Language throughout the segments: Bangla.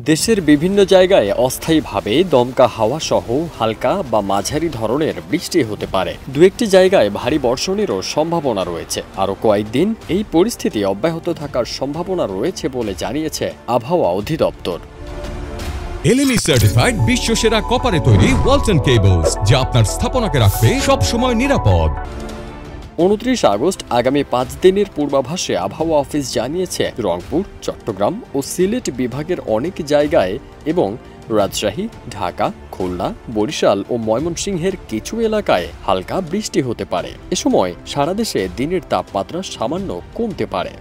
দেশের বিভিন্ন জায়গায় অস্থায়ীভাবে দমকা হাওয়া সহ হালকা বা মাঝারি ধরনের বৃষ্টি হতে পারে। দু একটি জায়গায় ভারী বর্ষণেরও সম্ভাবনা রয়েছে। আরও কয়েকদিন এই পরিস্থিতি অব্যাহত থাকার সম্ভাবনা রয়েছে বলে জানিয়েছে আবহাওয়া অধিদপ্তর। এলএমই সার্টিফাইড বিশ্বসেরা কপারে তৈরি ওয়ালটন কেবলস, যা আপনার স্থাপনাকে রাখবে সব সময় নিরাপদ। 29 আগস্ট আগামী 5 দিনের পূর্বাভাসে আবহাওয়া অফিস জানিয়েছে রংপুর, চট্টগ্রাম ও সিলেট বিভাগের অনেক জায়গায় এবং রাজশাহী, ঢাকা, খুলনা, বরিশাল ও ময়মনসিংহের কিছু এলাকায় হালকা বৃষ্টি হতে পারে। এ সময় সারা দেশে দিনের তাপমাত্রা সামান্য কমতে পারে।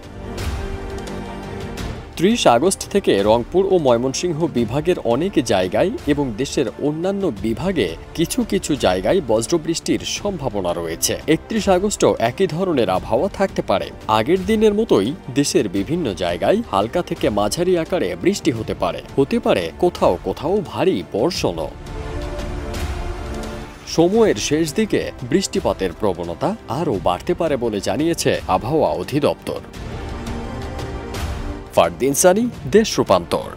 30 আগস্ট থেকে রংপুর ও ময়মনসিংহ বিভাগের অনেক জায়গায় এবং দেশের অন্যান্য বিভাগে কিছু কিছু জায়গায় বজ্রবৃষ্টির সম্ভাবনা রয়েছে। 31 আগস্টও একই ধরনের আবহাওয়া থাকতে পারে। আগের দিনের মতোই দেশের বিভিন্ন জায়গায় হালকা থেকে মাঝারি আকারে বৃষ্টি হতে পারে কোথাও কোথাও ভারী বর্ষণও। সময়ের শেষ দিকে বৃষ্টিপাতের প্রবণতা আরও বাড়তে পারে বলে জানিয়েছে আবহাওয়া অধিদপ্তর। ফারদিন সানি, দেশ রূপান্তর।